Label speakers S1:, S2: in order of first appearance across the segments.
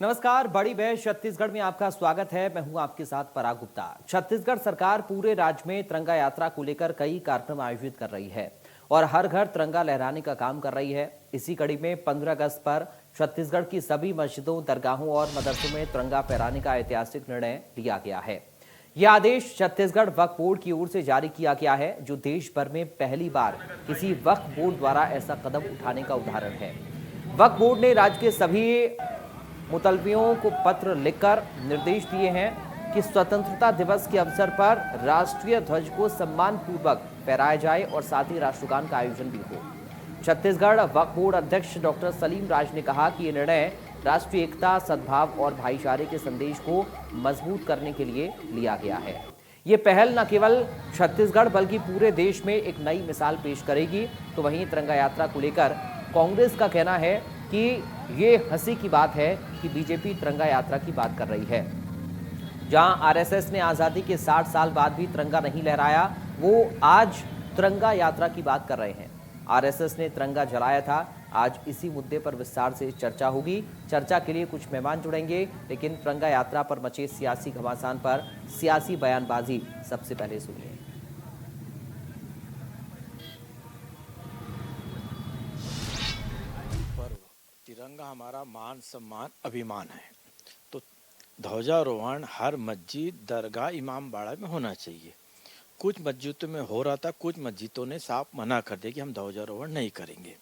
S1: नमस्कार। बड़ी बहस छत्तीसगढ़ में आपका स्वागत है। मैं हूं आपके साथ पराग गुप्ता। छत्तीसगढ़ सरकार पूरे राज्य में तिरंगा यात्रा को लेकर कई कार्यक्रम आयोजित कर रही है और हर घर तिरंगा लहराने का काम कर रही है। इसी कड़ी में 15 अगस्त पर छत्तीसगढ़ की सभी मस्जिदों, दरगाहों और मदरसों में तिरंगा फहराने का ऐतिहासिक निर्णय लिया गया है। यह आदेश छत्तीसगढ़ वक्फ बोर्ड की ओर से जारी किया गया है, जो देश भर में पहली बार किसी वक्फ बोर्ड द्वारा ऐसा कदम उठाने का उदाहरण है। वक्फ बोर्ड ने राज्य के सभी मुतलबियों को पत्र लिखकर निर्देश दिए हैं कि स्वतंत्रता दिवस के अवसर पर राष्ट्रीय ध्वज को सम्मान पूर्वक फहराया जाए और साथ ही राष्ट्रगान का आयोजन भी हो। छत्तीसगढ़ वक्फ बोर्ड अध्यक्ष डॉक्टर सलीम राज ने कहा कि ये निर्णय राष्ट्रीय एकता, सद्भाव और भाईचारे के संदेश को मजबूत करने के लिए लिया गया है। ये पहल न केवल छत्तीसगढ़ बल्कि पूरे देश में एक नई मिसाल पेश करेगी। तो वहीं तिरंगा यात्रा को लेकर कांग्रेस का कहना है कि ये हंसी की बात है कि बीजेपी तिरंगा यात्रा की बात कर रही है। जहां आरएसएस ने आजादी के 60 साल बाद भी तिरंगा नहीं लहराया, वो आज तिरंगा यात्रा की बात कर रहे हैं। आरएसएस ने तिरंगा जलाया था। आज इसी मुद्दे पर विस्तार से चर्चा होगी। चर्चा के लिए कुछ मेहमान जुड़ेंगे, लेकिन तिरंगा यात्रा पर मचे सियासी घमासान पर सियासी बयानबाजी सबसे पहले सुनिए।
S2: तिरंगा हमारा मान, सम्मान, अभिमान है। तो ध्वजारोहण हर मस्जिद, दरगाह, इमाम बाड़ा में होना चाहिए। कुछ मस्जिदों में हो रहा था, कुछ मस्जिदों ने साफ मना कर दिया कि हम ध्वजारोहण नहीं करेंगे।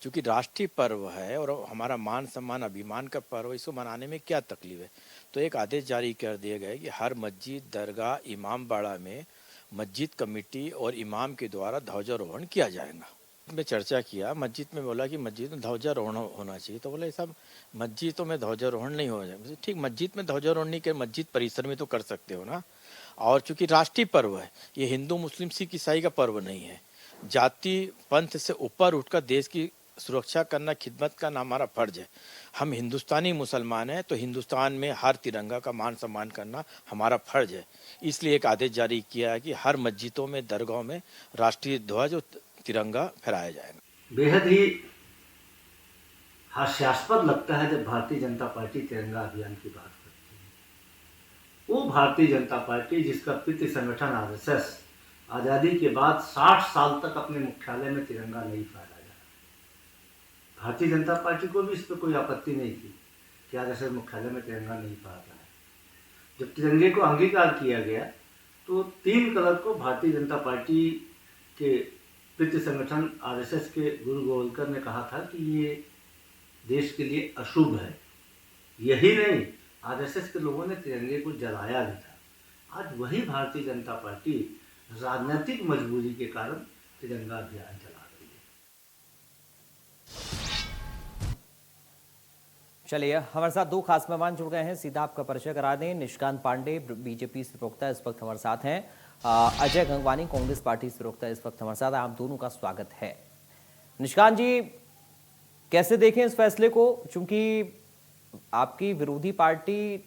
S2: क्योंकि राष्ट्रीय पर्व है और हमारा मान, सम्मान, अभिमान का पर्व, इसको मनाने में क्या तकलीफ है। तो एक आदेश जारी कर दिए गए कि हर मस्जिद, दरगाह, इमाम बाड़ा में मस्जिद कमेटी और इमाम के द्वारा ध्वजारोहण किया जाएगा। में चर्चा किया, मस्जिद में बोला कि मस्जिद में ध्वजारोहण होना चाहिए। तो बोले सब मस्जिदों में ध्वजारोहण नहीं हो जाए। ठीक, मस्जिद में ध्वजारोहण नहीं कर, मस्जिद परिसर में तो कर सकते हो ना। और चूंकि राष्ट्रीय पर्व है, ये हिंदू, मुस्लिम, सिख, ईसाई का पर्व नहीं है। जाति पंथ से ऊपर उठकर देश की सुरक्षा करना, खिदमत करना हमारा फर्ज है। हम हिंदुस्तानी मुसलमान हैं, तो हिंदुस्तान में हर तिरंगा का मान सम्मान करना हमारा फर्ज है। इसलिए एक आदेश जारी किया है कि हर मस्जिदों में, दरगाहों में राष्ट्रीय ध्वज और तिरंगा फहराया जाएगा।
S3: बेहद ही हास्यास्पद लगता है जब भारतीय जनता पार्टी तिरंगा अभियान की बात करती है। वो भारतीय जनता पार्टी जिसका पितृ संगठन आरएसएस आजादी के बाद 60 साल तक अपने मुख्यालय में तिरंगा नहीं फहराया। भारतीय जनता पार्टी को भी इस पर कोई आपत्ति नहीं थी कि आरएसएस मुख्यालय में तिरंगा नहीं फहराता है। जब तिरंगे को अंगीकार किया गया तो 3 कलर को भारतीय जनता पार्टी के पितृ संगठन आरएसएस के गुरु गोवलकर ने कहा था कि ये देश के लिए अशुभ है। यही नहीं, आरएसएस के लोगों ने तिरंगे को जलाया भी था। आज वही भारतीय जनता पार्टी राजनीतिक मजबूरी के कारण तिरंगा अभियान चला रही है।
S1: चलिए, हमारे साथ 2 खास मेहमान जुड़ गए हैं। सीधा आपका परिचय करा दें। निशिकांत पांडे, बीजेपी से प्रवक्ता, इस वक्त हमारे साथ हैं। अजय गंगवानी, कांग्रेस पार्टी से प्रवक्ता, इस वक्त हमारे साथ। आप दोनों का स्वागत है। निशिकांत जी, कैसे देखें इस फैसले को? चूंकि आपकी विरोधी पार्टी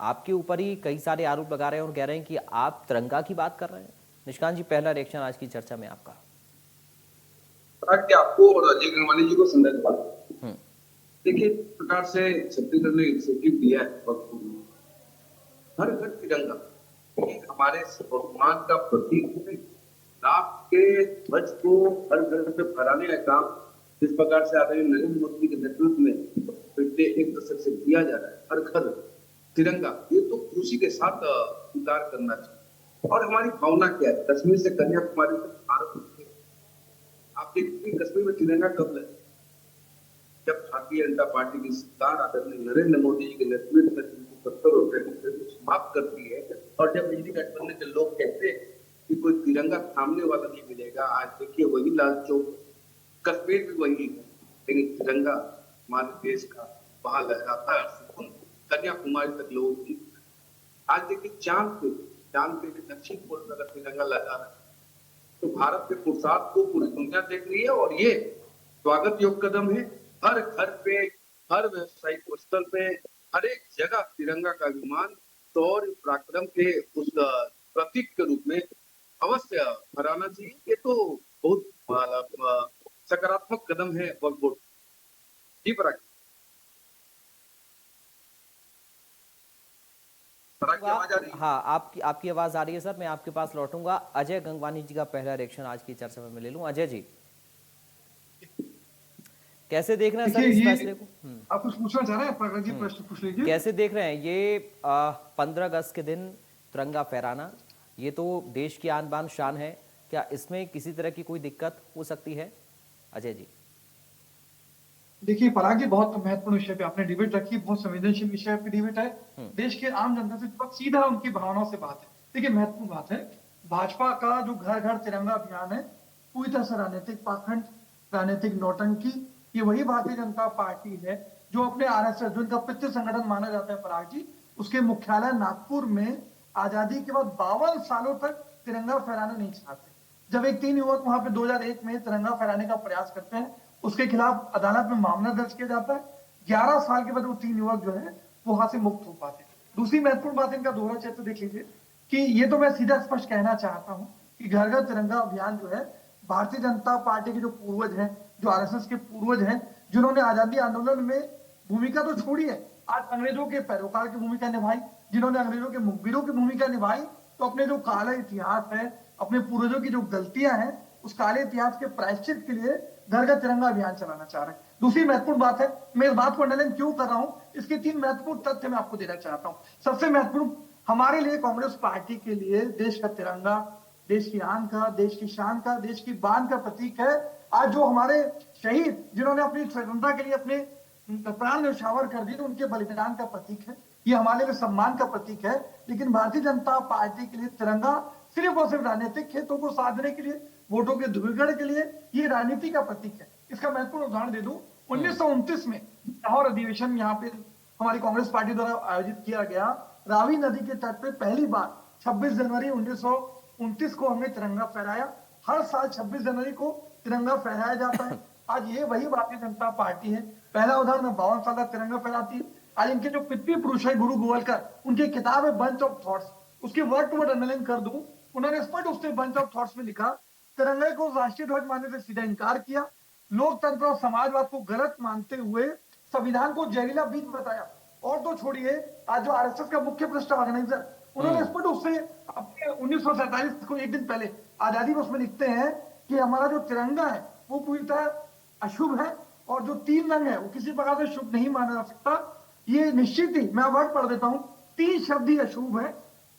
S1: आपके ऊपर ही कई सारे आरोप लगा रहे हैं और कह रहे हैं कि आप तिरंगा की बात कर रहे हैं। निशिकांत जी, पहला रिएक्शन आज की चर्चा में आपका।
S4: आपको और अजय गंगवानी जी को संदर्भ देखिए, प्रकार से छत्तीसगढ़ ने इनिशिएटिव दिया है। हर घर तिरंगा हमारे स्वाभिमान का प्रतीक है। राष्ट्र के ध्वज को हर घर में फहराने का काम जिस प्रकार से आदरणीय नरेंद्र मोदी के नेतृत्व में पिछले 1 दशक से किया जा रहा है, हर घर तिरंगा, ये तो खुशी के साथ स्वीकार करना चाहिए। और हमारी भावना क्या है, कश्मीर से कन्याकुमारी तक भारत, आप देखिए कश्मीर में तिरंगा कब लगे, जब भारतीय जनता पार्टी की सरकार आदरणीय नरेंद्र मोदी जी के नेतृत्व में 70 रुपए समाप्त करती है। और जब इंडी गठबंधन के लोग कहते हैं कि कोई तिरंगा थामने वाला नहीं मिलेगा, आज देखिए वही लाल चौक, कश्मीर भी वही है, लेकिन तिरंगा हमारे देश का वहां लहराता है। कन्याकुमारी तक लोगों की आज देखिए चांद पे दक्षिण पोल पर अगर तिरंगा लहरा रहा है तो भारत के पुरुषार्थ को पूरी दुनिया देख रही है और ये स्वागत योग्य कदम है। हर घर पे, हर व्यवसायिक स्थल पे, हर एक जगह तिरंगा का अभिमान शौर्य पराक्रम के उस प्रतीक के रूप में अवश्य फहराना चाहिए। ये तो बहुत सकारात्मक कदम है वक्फ बोर्ड। जी पराग।
S1: हाँ, आपकी आपकी आवाज आ रही है सर, मैं आपके पास लौटूंगा। अजय गंगवानी जी का पहला रिएक्शन आज की चर्चा में मैं ले लूं। अजय जी, कैसे देख रहे हैं सर
S5: देखिए
S1: इस
S5: ये
S1: फैसले को?
S5: आप कुछ पूछना चाह रहे हैं प्रकाश जी, प्रश्न पूछ लीजिए।
S1: कैसे देख रहे हैं ये 15 अगस्त के दिन तिरंगा फहराना? ये तो देश की आन बान शान है, क्या इसमें किसी तरह की कोई दिक्कत हो सकती है? अजय जी।
S5: देखिए पराग जी, बहुत महत्वपूर्ण विषय पे आपने डिबेट रखी, बहुत संवेदनशील विषय पे डिबेट है। देश के आम जनता से बहुत सीधा उनकी भावनाओं से बात है। देखिए महत्वपूर्ण बात है, भाजपा का जो घर घर तिरंगा अभियान है पूरी तरह से राजनीतिक पाखंड, राजनीतिक नौटंकी। ये वही भारतीय जनता पार्टी है जो अपने आरएसएस, जो इनका पितृ संगठन माना जाता है पराग जी, उसके मुख्यालय नागपुर में आजादी के बाद 52 सालों तक तिरंगा फहराना नहीं चाहते। जब एक 3 युवक वहां पे 2001 में तिरंगा फहराने का प्रयास करते हैं, उसके खिलाफ अदालत में मामला दर्ज किया जाता है। 11 साल के बाद वो 3 युवक जो है वो वहां से मुक्त हो पाते हैं। दूसरी महत्वपूर्ण बात इनका दोहरा चरित्र देख लीजिए कि ये तो मैं सीधा स्पष्ट कहना चाहता हूं कि घर घर तिरंगा अभियान जो है भारतीय जनता पार्टी के जो पूर्वज हैं, जो आरएसएस के पूर्वज हैं, जिन्होंने आजादी आंदोलन में भूमिका तो छोड़ी है, आज अंग्रेजों के पैरोकार की भूमिका निभाई, जिन्होंने अंग्रेजों के मुखबिरों की भूमिका निभाई, तो अपने जो काला इतिहास है, अपने पूर्वजों की जो गलतियां हैं, उस काले इतिहास के प्रायश्चित के लिए घर घर तिरंगा अभियान चलाना चाह रहे हैं। दूसरी महत्वपूर्ण बात है, मैं इस बात को अंडरलाइन क्यों कर रहा हूं, इसके 3 महत्वपूर्ण तथ्य मैं आपको देना चाहता हूं। सबसे महत्वपूर्ण, हमारे लिए कांग्रेस पार्टी के लिए देश का तिरंगा देश की आन का, देश की शान का, देश की बान का प्रतीक है। आज जो हमारे शहीद, जिन्होंने अपनी स्वतंत्रता के लिए अपने प्राण न्यौछावर कर दिए, उनके बलिदान का प्रतीक है। ये हमारे लिए सम्मान का प्रतीक है। लेकिन भारतीय जनता पार्टी के लिए तिरंगा सिर्फ और सिर्फ राजनीतिक हितों को साधने के लिए, वोटों के ध्रुवीकरण के लिए, ये राजनीति का प्रतीक है। इसका महत्वपूर्ण उदाहरण दे दूं, 1929 में लाहौर अधिवेशन यहाँ पे हमारी कांग्रेस पार्टी द्वारा आयोजित किया गया। रावी नदी के तट पे पहली बार 26 जनवरी 1929 को हमने तिरंगा फहराया। हर साल 26 जनवरी को तिरंगा फहराया जाता है। आज ये वही भारतीय जनता पार्टी है। पहला उदाहरण 52 साल तक तिरंगा फहराती है। आज इनके जो पितृ पुरुष है गुरु गोवलकर, उनकी किताब है बंच ऑफ थॉट्स, उसके वर्ड टू वर्ड एनालाइज कर दूं, उन्होंने स्पष्ट उसने बंच ऑफ थॉट्स में लिखा, तिरंगे को राष्ट्रीय ध्वज मानने से सीधा इनकार किया, लोकतंत्र और समाजवाद को गलत मानते हुए संविधान को जहरीला बीज बताया। और तो छोड़िए, आज जो आरएसएस का मुख्य भ्रष्ट ऑर्गेनाइजर, उन्होंने स्पष्ट उससे अपने 1947 को एक दिन पहले आजादी में उसमें लिखते हैं कि हमारा जो तिरंगा है वो पूरी तरह अशुभ है और जो 3 रंग है वो किसी प्रकार से शुभ नहीं माना जा सकता। ये निश्चित ही, मैं वर्ड पढ़ देता हूं, 3 शब्द ही अशुभ है।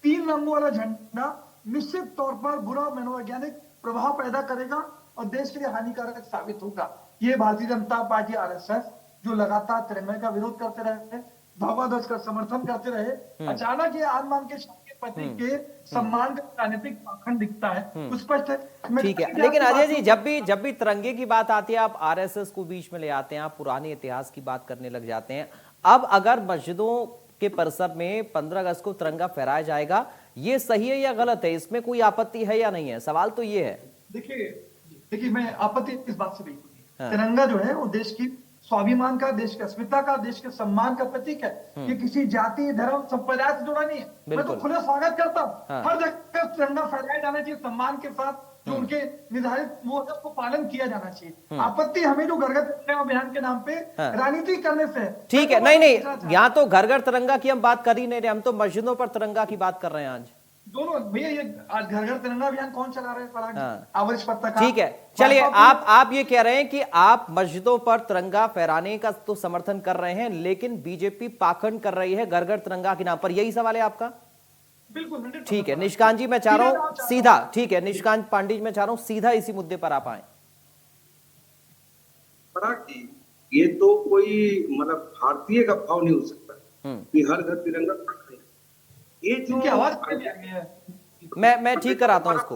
S5: 3 रंगों वाला झंडा निश्चित तौर पर बुरा मनोवैज्ञानिक प्रभाव पैदा करेगा और देश के लिए हानिकारक साबित होगा। ये भारतीय जनता पार्टी आरएसएस जो लगातार तिरंगे का विरोध करते रहे, भगवा ध्वज का समर्थन करते रहे, अचानक ये आन के शान के प्रतीक के सम्मान का राजनीतिक पाखंड दिखता है, तो स्पष्ट है।
S1: ठीक है, लेकिन अजय जी, जब भी तिरंगे की बात आती है आप आरएसएस को बीच में ले आते हैं, आप पुराने इतिहास की बात करने लग जाते हैं। अब अगर मस्जिदों के परिसर में 15 अगस्त को तिरंगा फहराया जाएगा, ये सही है या गलत है? इसमें कोई आपत्ति है या नहीं है? सवाल तो ये है।
S5: देखिए मैं आपत्ति इस बात से बिल्कुल नहीं। तिरंगा जो है वो देश की स्वाभिमान का, देश की अस्मिता का, देश के सम्मान का प्रतीक है। ये किसी जाति, धर्म, संप्रदाय से जुड़ा नहीं है। मैं तो खुले स्वागत करता हूँ। हर जगह तिरंगा फहराया जाना चाहिए सम्मान के साथ, जो उनके निर्धारित वो को पालन किया जाना चाहिए। आपत्ति हमें जो घर घर तिरंगा अभियान के नाम पे राजनीति करने से है।
S1: ठीक है, नहीं, यहाँ तो घर घर तिरंगा की हम बात कर ही नहीं रहे, हम तो मस्जिदों पर तिरंगा की बात कर रहे हैं आज।
S5: दोनों भैया, ये आज घर घर तिरंगा अभियान कौन चला रहे हैं? आवरिश पत्रकार।
S1: ठीक है, चलिए, आप ये कह रहे हैं कि आप मस्जिदों पर तिरंगा फहराने का तो समर्थन कर रहे हैं, लेकिन बीजेपी पाखंड कर रही है घर घर तिरंगा के नाम पर, यही सवाल है आपका?
S5: बिल्कुल।
S1: ठीक है निष्कांत जी, मैं चाह रहा हूं सीधा, ठीक है निष्कांत पांडे जी, मैं चाह रहा हूं सीधा इसी मुद्दे पर आप आए।
S4: ये तो कोई मतलब भारतीय का भाव नहीं हो सकता कि हर घर तिरंगा। ये जो
S5: आवाज
S1: मैं ठीक कराता हूं इसको।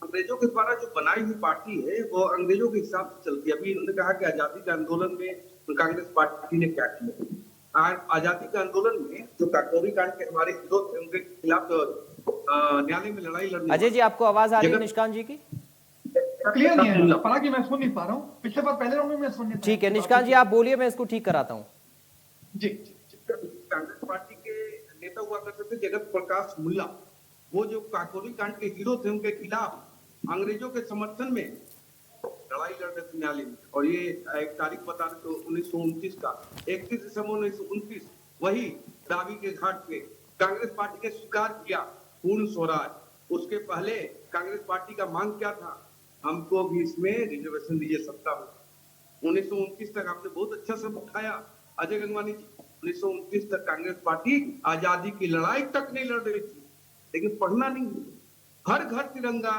S4: अंग्रेजों के द्वारा जो बनाई हुई पार्टी है वो अंग्रेजों के हिसाब से चलती है। अभी इन्होंने कहा कि आजादी के आंदोलन में कांग्रेस पार्टी ने क्या किया। आजादी के आंदोलन में जो काकोरी कांड के हमारे विरोध थे, उनके खिलाफ न्यायालय में लड़ाई लड़ने।
S1: अजय जी, आपको आवाज आ रही है निष्कांत जी की?
S5: क्लियर नहीं है, हालांकि मैं सुन नहीं पा रहा हूँ। पिछले बार पहले राउंड में मैं सुन नहीं।
S1: ठीक है निष्कांत जी, आप बोलिए, मैं इसको ठीक कराता हूँ।
S5: जी।
S4: कांग्रेस पार्टी के नेता हुआ करते थे जगत प्रकाश मुल्ला, वो जो काकोरी कांड के हीरो थे, उनके खिलाफ अंग्रेजों के समर्थन में लड़ाई लड़ते थे न्यायालय में। और ये एक तारीख बता रहे तो 1929 का 31 दिसंबर 1929 वही रावी के घाट पे कांग्रेस पार्टी ने स्वीकार किया पूर्ण स्वराज। उसके पहले कांग्रेस पार्टी का मांग क्या था? हमको भी इसमें रिजर्वेशन दीजिए सत्ता में। 1929 तक आपने बहुत अच्छा सब उठाया अजय गंगवानी जी। 1929 तक कांग्रेस पार्टी आजादी की लड़ाई तक नहीं लड़ रही थी, लेकिन पढ़ना नहीं। हर घर तिरंगा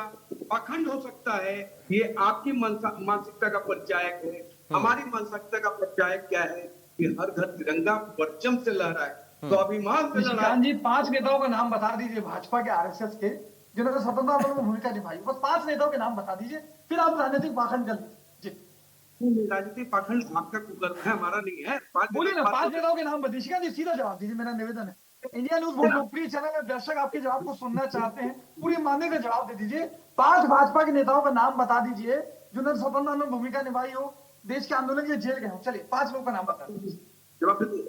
S4: पाखंड हो सकता है, ये आपकी मानसिकता का परिचायक है। हमारी मानसिकता का परिचायक क्या है कि हर घर तिरंगा परचम से लहराए, तो अभिमान से लहराए।
S5: निशिकांत जी 5 नेताओं का नाम बता दीजिए भाजपा के, आरएसएस के, जिन्होंने स्वतंत्रता आंदोलन में भूमिका निभाई। बस 5 नेताओं के नाम बता दीजिए, फिर आप राजनीतिक भाषण कर लीजिए।
S4: राजनीतिक पाखंड आपका कुकर्म है, हमारा नहीं है।
S5: बोलिए ना, 5 नेताओं के नाम बताइए। निशिकांत जी सीधा जवाब दीजिए, मेरा निवेदन है। इंडिया न्यूज बहुत लोकप्रिय चैनल है, दर्शक आपके जवाब को सुनना चाहते हैं, पूरी ईमानदारी का जवाब दे दीजिए। 5 भाजपा के नेताओं का नाम बता दीजिए जिन्होंने स्वतंत्रता आंदोलन में भूमिका निभाई हो, देश के आंदोलन के जेल गए हो। चलिए 5 लोगों का नाम बता दीजिए।
S4: जवाब दीजिए।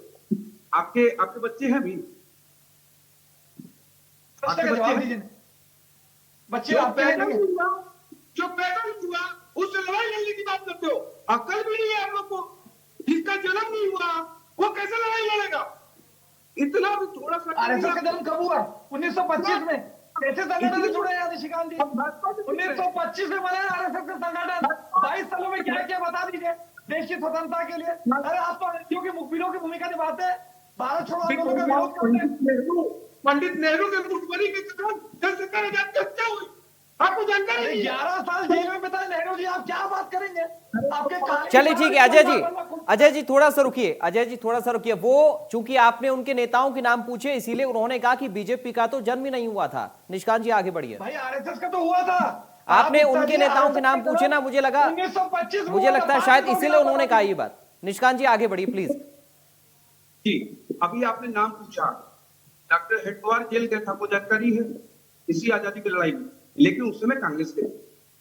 S4: आपके बच्चे हैं भी?
S5: प्रश्न का जवाब दीजिए। बच्चे आपके हैं नहीं?
S4: जो पैदा हुआ उससे लड़ाई लड़ने की बात करते हो, अकल भी नहीं है आप लोग को। जिसका जन्म नहीं हुआ वो कैसे लड़ाई लड़ेगा? इतना भी थोड़ा सा
S5: आरएसएस का जन्म कब हुआ? 1925 में। कैसे संगठन से जुड़े हैं निशिकांत जी? 1925 में बना आरएसएस का संगठन। 22 सालों में क्या किया बता दीजिए देश की स्वतंत्रता के लिए। अरे आप तो अंग्रेजों के मुखबिरों की भूमिका निभाते हैं, भारत छोड़ो आंदोलन का विरोध करते हैं।
S4: पंडित नेहरू के मुखबरी के कारण चंद्रशेखर आजाद की हत्या हुई, आपको जानकारी नहीं है?
S5: 11 साल जेल में बिताए नेहरू जी, आप क्या बात करेंगे? आपके
S1: चलिए ठीक है अजय जी थोड़ा सा रुकिए। अजय जी थोड़ा सा रुकिए। वो चूंकि आपने उनके नेताओं के नाम पूछे इसीलिए उन्होंने कहा कि बीजेपी का तो जन्म ही नहीं हुआ था। निशिकांत जी आगे बढ़िए।
S5: भाई आरएसएस का तो हुआ था।
S1: आपने उनके नेताओं के नाम पूछे ना, मुझे लगा
S5: 1925
S1: मुझे लगता है शायद इसीलिए उन्होंने कहा ये बात। निशिकांत जी आगे बढ़िए प्लीज।
S4: जी अभी आपने नाम पूछा, डॉक्टर हेडगेवार जेल गए था, आपको जानकारी है इसी आजादी की लड़ाई में, लेकिन उस समय कांग्रेस गए,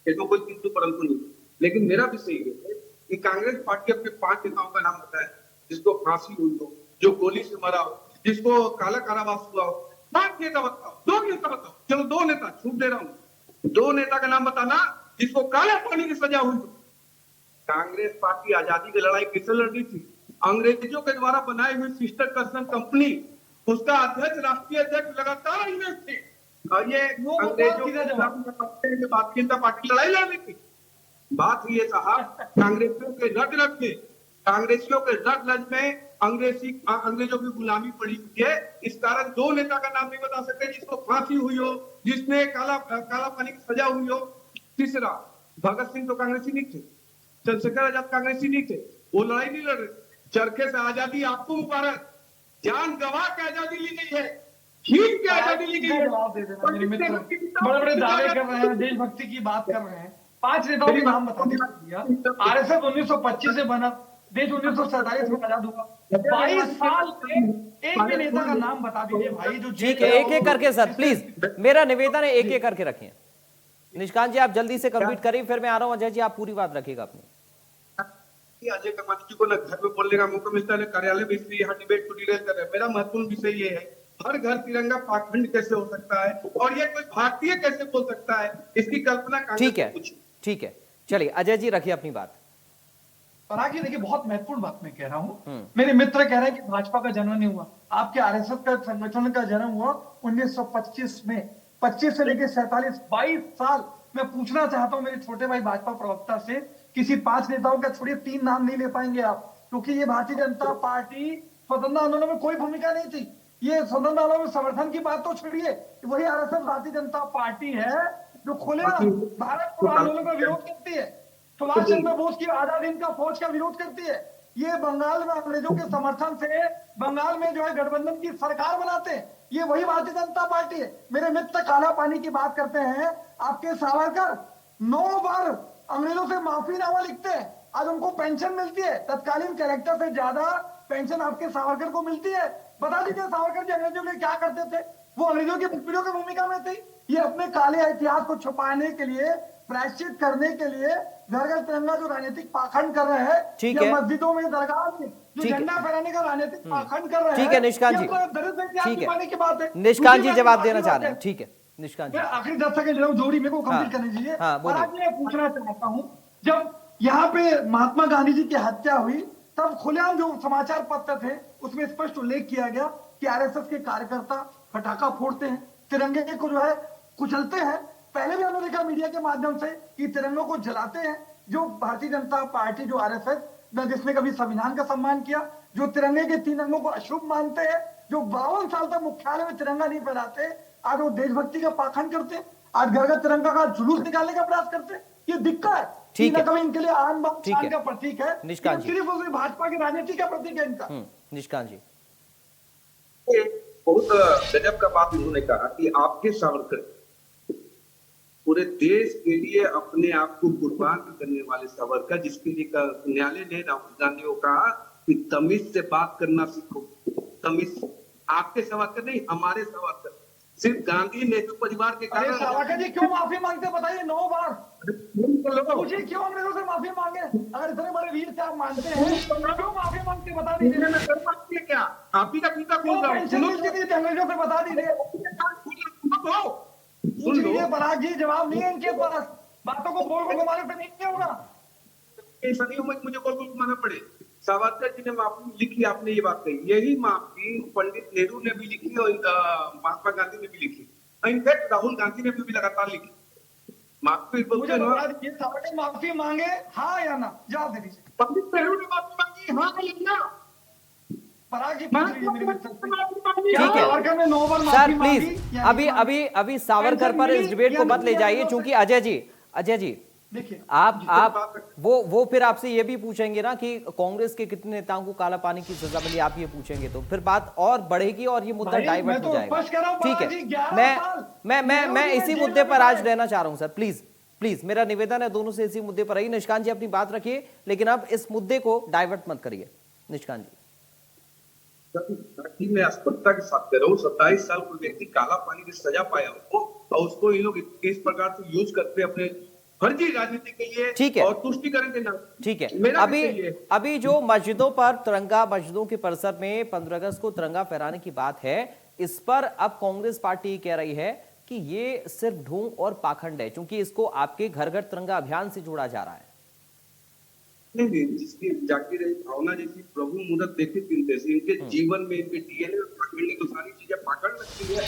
S4: इसमें कोई किंतु परंतु नहीं। लेकिन मेरा विषय ये है कि कांग्रेस पार्टी अपने 5 नेताओं का नाम बताए जिसको फांसी हुई हो, जो गोली से मरा हो, जिसको काला कारावास हुआ हो। 5 नेता बताओ, 2 नेता बताओ, चलो 2 नेता छूट दे रहा हूँ। 2 नेता का नाम बताना जिसको काले पानी की सजा हुई। कांग्रेस पार्टी आजादी की लड़ाई किससे लड़ रही थी? अंग्रेजों के द्वारा बनाई हुई सिस्टर कंसर्न कंपनी, उसका अध्यक्ष राष्ट्रीय अध्यक्ष लगातार अंग्रेज थे, और ये अंग्रेजों के भारतीय जनता पार्टी लड़ाई लड़ रही थी। बात ये साहब कांग्रेसियों के रग रग में, कांग्रेसियों के रग रग में अंग्रेजों की गुलामी पड़ी हुई है। इस कारण 2 नेता का नाम नहीं बता सकते जिसको फांसी हुई हो, जिसने काला पानी की सजा हुई हो। तीसरा, भगत सिंह तो कांग्रेसी नहीं थे, चंद्रशेखर आजाद कांग्रेसी नहीं थे, वो लड़ाई नहीं लड़ रहे। चरखे से आजादी आपको मुबारक, जान गवा के आजादी ली गई है, खींच के आजादी ली गई है।
S5: जवाब दे देना मेरे मित्र, बड़े बड़े दावे कर रहे हैं, देशभक्ति की बात कर रहे हैं। 5 नेताओं के नाम बता दीजिए। आरएसएस 1925 से बना, देश 1947 में आजाद हुआ। 22 साल में एक भी नेता का नाम बता दीजिए भाई जो
S1: ठीक है, एक एक करके सर प्लीज, मेरा निवेदन है एक एक करके रखिए। निशिकांत जी आप जल्दी से कंप्लीट करिए, फिर मैं आ रहा हूँ। अजय जी आप पूरी बात रखिएगा अपनी।
S4: अजय गंगवानी जी को ना घर में बोलने का मौका मिलता है, कार्यालय में, इसलिए यहाँ डिबेट को डिरेल कर रहे हैं। मेरा महत्वपूर्ण विषय ये है, हर घर तिरंगा पाखंड कैसे हो सकता है और ये कोई भारतीय कैसे बोल सकता है, इसकी कल्पना
S1: ठीक है चलिए अजय जी रखिए अपनी बात।
S5: पराग जी देखिए, बहुत महत्वपूर्ण बात मैं कह रहा हूँ। मेरे मित्र कह रहे हैं कि भाजपा का जन्म नहीं हुआ, आपके आरएसएस का संगठन का जन्म हुआ 1925 में। 25 से लेकर 47, 22 साल। मैं पूछना चाहता हूं मेरे छोटे भाई भाजपा प्रवक्ता से, किसी 5 नेताओं का छोड़िए, 3 नाम नहीं ले पाएंगे आप, क्योंकि ये भारतीय जनता पार्टी स्वतंत्रता आंदोलन में कोई भूमिका नहीं थी। ये स्वतंत्रता आंदोलन में समर्थन की बात तो छोड़िए, वही आरएसएस भारतीय जनता पार्टी है जो खुले भारत छोड़ो आंदोलन का विरोध करती है, सुभाष चंद्र बोस की आजाद हिंद का फौज का विरोध करती है। ये बंगाल में अंग्रेजों के समर्थन से बंगाल में जो है गठबंधन की सरकार बनाते हैं, ये वही भारतीय जनता पार्टी है। मेरे मित्र काला पानी की बात करते हैं, आपके सावरकर 9 बार अंग्रेजों से माफीनामा लिखते हैं, आज उनको पेंशन मिलती है, तत्कालीन कैरेक्टर से ज्यादा पेंशन आपके सावरकर को मिलती है। बता दीजिए सावरकर जी अंग्रेजों के क्या करते थे? वो अंग्रेजों की मुखबिरों की भूमिका में थी। ये अपने काले इतिहास को छुपाने के लिए, प्रायश्चित करने के लिए घर घर तिरंगा जो राजनीतिक पाखंड कर रहे हैं, या मस्जिदों में दरगाह में जो झंडा फहराने का राजनीतिक पाखंड कर रहे हैं।
S1: ठीक है निशिकांत जी,
S5: की बात है।
S1: निशिकांत जी जवाब देना चाह रहे हैं। ठीक है निशिकांत जी,
S5: आखिरी 10 सेकंड ले रहा हूं, जोड़ी मेरे को कंप्लीट करने दीजिए। और आज मैं पूछना चाहता हूं, जब यहाँ पे महात्मा गांधी जी की हत्या हुई तब खुलेआम जो समाचार पत्र थे उसमें स्पष्ट उल्लेख किया गया कि आरएसएस के कार्यकर्ता पटाखा फोड़ते हैं, तिरंगे को जो है कुचलते हैं। पहले भी हमने देखा मीडिया के माध्यम से कि तिरंगों को जलाते हैं। जो भारतीय जनता पार्टी, जो आरएसएस, जिसने कभी संविधान का सम्मान किया, जो तिरंगे के 3 रंगों को अशुभ मानते हैं, जो 52 साल तक मुख्यालय में तिरंगा नहीं फहराते, आज वो देशभक्ति का पाखंड करते हैं, आज घर घर तिरंगा का जुलूस निकालने का प्रयास करते हैं। ये दिक्कत है।
S1: ठीक है,
S5: कभी इनके लिए आन बान
S1: ठीक है,
S5: का प्रतीक है,
S1: निष्कांत जी।
S5: सिर्फ और सिर्फ भाजपा की राजनीति का प्रतीक है इनका।
S1: निष्कांत जी,
S4: बहुत गजब का बात इन्होंने कहा कि आपके सावरकर पूरे देश के लिए अपने आप को कुर्बान करने वाले सावरकर, जिसके लिए न्यायालय ने राहुल गांधी को कहा कि तमीज से बात करना सीखो। तमीज, आपके सावरकर नहीं, हमारे सावरकर। सिर्फ गांधी नेहरू परिवार के कारण।
S5: सावरकर जी क्यों माफी मांगते बताइए 9 बार? पूछिए क्यों अंग्रेजों से माफी मांगे? अगर इतने बड़े वीर से आप मानते हैं, क्यों माफी मांगते बता दीजिए।
S4: क्या आप ही का पिता
S5: क्यों पेंशन मिलती थी अंग्रेजों से बता दीजिए। पूछ लीजिए पराग जी, जवाब नहीं है इनके पास। बातों को बोल को घुमाने से नहीं होगा।
S4: सदियों में मुझे गोल गोल घुमाना पड़े। सावरकर जी ने माफी लिखी, आपने ये बात कही, यही माफी पंडित नेहरू ने भी लिखी और महात्मा गांधी ने भी लिखी, इनफैक्ट राहुल गांधी ने भी लगातार लिखी माफी।
S5: मुझे बता दीजिए सावरकर माफी मांगे हाँ या ना? जवाब दे दीजिए।
S4: पंडित नेहरू ने माफी मांगी हाँ या ना?
S5: पराग जी पूछ लीजिए मेरे मित्र से।
S1: ठीक है
S5: सावरकर ने 9 बार
S1: सर,
S5: माफी
S1: प्लीज
S5: मांगी या
S1: अभी
S5: नहीं
S1: अभी अभी सावरकर पर इस डिबेट को मत ले जाइए, क्योंकि अजय जी
S5: देखिए
S1: आप वो फिर आपसे ये भी पूछेंगे ना कि कांग्रेस के कितने नेताओं को काला पानी की सजा मिली, आप ये पूछेंगे तो फिर बात और बढ़ेगी और ये मुद्दा डाइवर्ट हो जाएगा। ठीक है, मैं इसी मुद्दे पर आज रहना चाह रहा हूं सर। प्लीज मेरा निवेदन है दोनों से इसी मुद्दे पर रहिए। निष्कांत जी अपनी बात रखिए, लेकिन अब इस मुद्दे को डाइवर्ट मत करिए। निष्कांत
S4: जी, मैं स्पष्टता के साथ कह रहा हूँ, 27 साल कोई व्यक्ति काला पानी की सजा पाया हो और उसको ये लोग इस प्रकार से यूज करते अपने फर्जी राजनीति के लिए।
S1: ठीक है,
S4: और तुष्टिकरण के नाम।
S1: ठीक है। अभी जो मस्जिदों पर तिरंगा, मस्जिदों के परिसर में 15 अगस्त को तिरंगा फहराने की बात है, इस पर अब कांग्रेस पार्टी कह रही है कि ये सिर्फ ढोंग और पाखंड है, क्योंकि इसको आपके घर घर तिरंगा अभियान से जोड़ा जा रहा है।
S4: नहीं, जिसकी जागी रही भावना जैसी प्रभु मुहूर्त देखे चिंते से इनके जीवन में, इनके डीएनए में तो सारी चीजें पाखंड लगती है।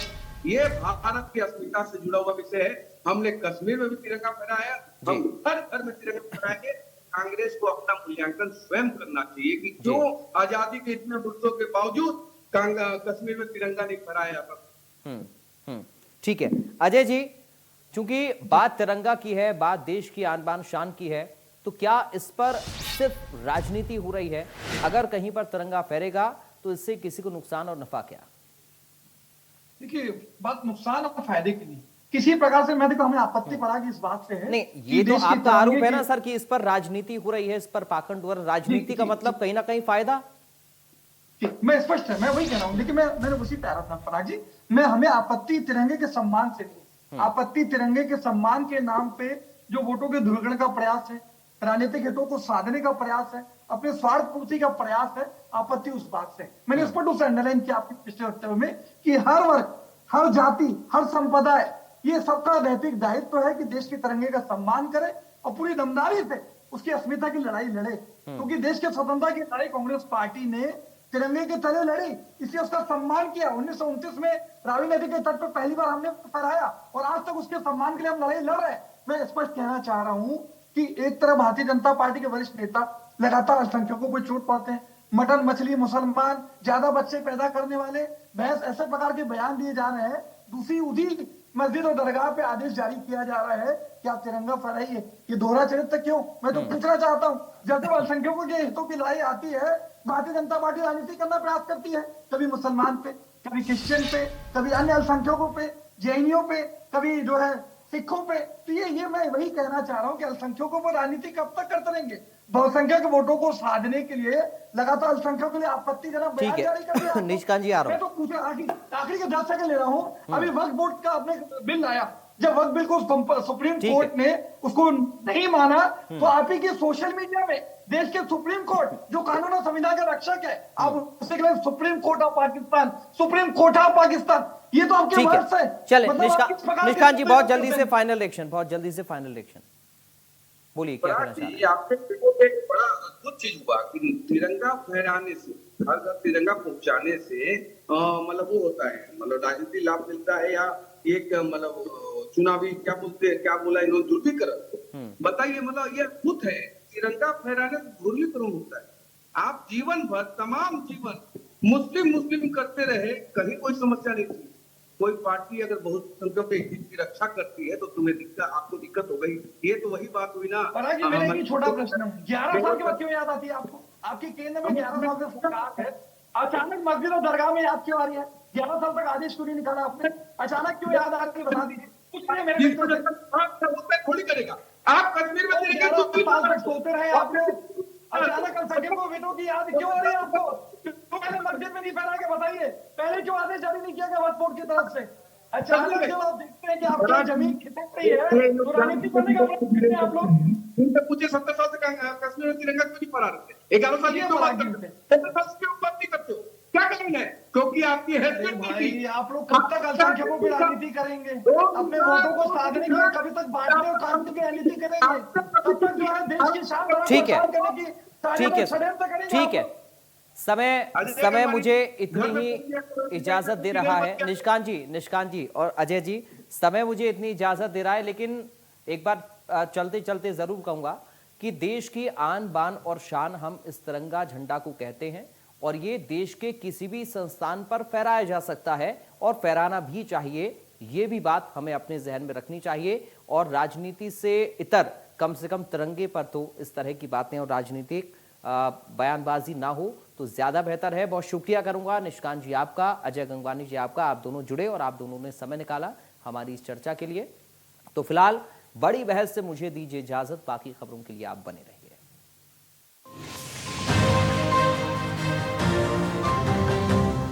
S4: ये भारत की अस्मिता से जुड़ा हुआ विषय है। हमने कश्मीर में भी तिरंगा फहराया, हम हर घर में तिरंगा फहराएंगे। कांग्रेस को अपना मूल्यांकन स्वयं करना चाहिए कि क्यों आजादी के इतने वर्षों के बावजूद कश्मीर में तिरंगा नहीं फहराया जाता।
S1: ठीक है अजय जी, चूंकि बात तिरंगा की है, बात देश की आन बान शान की है, तो क्या इस पर सिर्फ राजनीति हो रही है? अगर कहीं पर तिरंगा फहरेगा तो इससे किसी को नुकसान और नफा क्या?
S5: देखिए बात नुकसान और फायदे की नहीं, किसी प्रकार से मैं देखो हमें आपत्ति पड़ा कि इस बात से है।
S1: नहीं, ये तो आपका आरोप है ना सर कि इस पर राजनीति हो रही है, इस पर पाखंड हो रहा है। राजनीति का मतलब कहीं ना कहीं फायदा।
S5: मैं स्पष्ट है, मैं वही कह रहा हूं। देखिए मैंने उसी पे आ रहा था पराग जी, हमें आपत्ति तिरंगे के सम्मान से नहीं, आपत्ति तिरंगे के सम्मान के नाम पे जो वोटों के ध्रुवीकरण का प्रयास है, राजनीतिक हितों को साधने का प्रयास है, अपने स्वार्थ पूर्ति का प्रयास है, आपत्ति उस बात से। मैंने स्पष्ट अंडरलाइन किया आपके पिछले वक्तव्य में कि हर वर्ग, हर जाति, हर संप्रदाय, ये सबका नैतिक दायित्व है कि देश के तिरंगे का सम्मान करे और पूरी दमदारी से उसकी अस्मिता की लड़ाई लड़े। क्योंकि देश के स्वतंत्रता की लड़ाई कांग्रेस पार्टी ने तिरंगे के तले लड़ी, इसलिए उसका सम्मान किया। 1929 में रावी नदी के तट पर पहली बार हमने फहराया और आज तक उसके सम्मान के लिए हम लड़ाई लड़ रहे हैं। मैं स्पष्ट कहना चाह रहा हूं कि एक तरफ भारतीय जनता पार्टी के वरिष्ठ नेता लगातार अल्पसंख्यकों को चोट पाते हैं, मटन मछली मुसलमान, ज्यादा बच्चे पैदा करने वाले, बहस ऐसे प्रकार के बयान दिए जा रहे हैं। दूसरी उसी मस्जिद और दरगाह पे आदेश जारी किया जा रहा है कि आप तिरंगा फहराइए। ये दोहरा चरित्र क्यों? मैं तो पूछना चाहता हूँ, जब अल्पसंख्यकों के हितों की लड़ाई आती है, भारतीय जनता पार्टी राजनीति करना प्रयास करती है, कभी मुसलमान पे, कभी क्रिश्चियन पे, कभी अन्य अल्पसंख्यकों पे, जैनियों पे, कभी जो है सिखों पे। तो ये मैं वही कहना चाह रहा हूँ कि अल्पसंख्यकों पर राजनीति कब तक करते रहेंगे? बहुसंख्यक वोटों को साधने के लिए लगातार अल्पसंख्यकों के लिए आपत्तिजनक बयान जारी कर दिया।
S1: निष्कांत जी आ रहा हूं।
S5: मैं तो पूछा आखिरी के 10 सेकंड ले रहा हूँ। अभी वक्फ बोर्ड का अपने बिल आया, जब वक्फ बिल को सुप्रीम कोर्ट ने उसको नहीं माना, तो आप ही के सोशल मीडिया में देश के सुप्रीम कोर्ट जो कानून और संविधान का रक्षक है, आप उससे कहें supreme court of Pakistan, supreme court of Pakistan, ये तो आपके वर्ड्स है।
S1: चले निष्कांत जी, बहुत जल्दी से फाइनल एक्शन। बोलिए क्या कहना
S4: पराग
S1: चाह रहे
S4: जी,
S1: हैं?
S4: आपने देखो एक बड़ा अद्भुत चीज हुआ कि तिरंगा फहराने से, हर घर तिरंगा पहुंचाने से मतलब वो होता है, मतलब राजनीतिक लाभ मिलता है, या एक मतलब चुनावी क्या बोलते हैं, क्या बोला इन्होंने, ध्रुवीकरण। बताइए, मतलब ये अद्भुत है। तिरंगा फहराने से ध्रुवीकरण होता है। आप जीवन भर, तमाम जीवन मुस्लिम मुस्लिम करते रहे, कहीं कोई समस्या नहीं थी। कोई पार्टी अगर बहुत संख्या के हित की रक्षा करती है तो तुम्हें दिक्कत, आपको दिक्कत हो गई। ये तो वही बात हुई ना।
S5: पराग जी, मेरा एक ही छोटा प्रश्न है, 11 साल के बाद क्यों याद आती है आपको? आपकी केंद्र में 11 साल से सरकार है, अचानक मस्जिद और दरगाह में याद क्यों आ रही है? 11 साल तक आदेश क्यों नहीं निकाला आपने? अचानक क्यों याद आ रही है, बता दीजिए। कुछ नहीं, मेरे
S4: जिसको थोड़ी करेगा। आप कश्मीर में तिरंगा
S5: 11 साल तक सोते रहे आप लोग, अचानक अल्पसंख्यक को वेटो की याद क्यों आ रही है आपको? क्यों पहले मस्जिद में नहीं फैला के बताइए, पहले क्यों आदेश जारी नहीं किया गया वक्फ बोर्ड की तरफ से? अचानक जब आप देखते हैं कि आपकी जमीन खिसक रही है तो राजनीति करने का प्रयास करते हैं आप लोग।
S4: उनसे पूछे 70 साल से कश्मीर में तिरंगा क्यों नहीं फहरा रहे? 11 साल की क्यों बात करते हो? 70 साल से क्यों बात नहीं करते हो? क्या कारण है? क्योंकि आपकी हैसियत नहीं थी।
S5: भाई, आप लोग कब तक अल्पसंख्यकों की राजनीति करेंगे? अपने वोटों को साधने के लिए कभी तक बांटने और काटने की राजनीति करेंगे? तब तक जो है देश की शान धर्म को
S1: ठीक है,
S5: शान करने की
S1: ठीक है,
S5: षड्यंत्र करेंगे
S1: ठीक है।
S5: आप लोग।
S1: समय मुझे इतनी ही इजाजत दे रहा है, निष्कांत जी और अजय जी, समय मुझे इतनी इजाजत दे रहा है, लेकिन एक बार चलते चलते जरूर कहूंगा कि देश की आन बान और शान हम इस तिरंगा झंडा को कहते हैं, और ये देश के किसी भी संस्थान पर फहराया जा सकता है और फहराना भी चाहिए। ये भी बात हमें अपने जहन में रखनी चाहिए, और राजनीति से इतर कम से कम तिरंगे पर तो इस तरह की बातें और राजनीतिक बयानबाजी ना हो तो ज्यादा बेहतर है। बहुत शुक्रिया करूंगा निष्कांत जी आपका, अजय गंगवानी जी आपका, आप दोनों जुड़े और आप दोनों ने समय निकाला हमारी इस चर्चा के लिए। तो फिलहाल बड़ी बहस से मुझे दीजिए इजाजत, बाकी खबरों के लिए आप बने रहिए।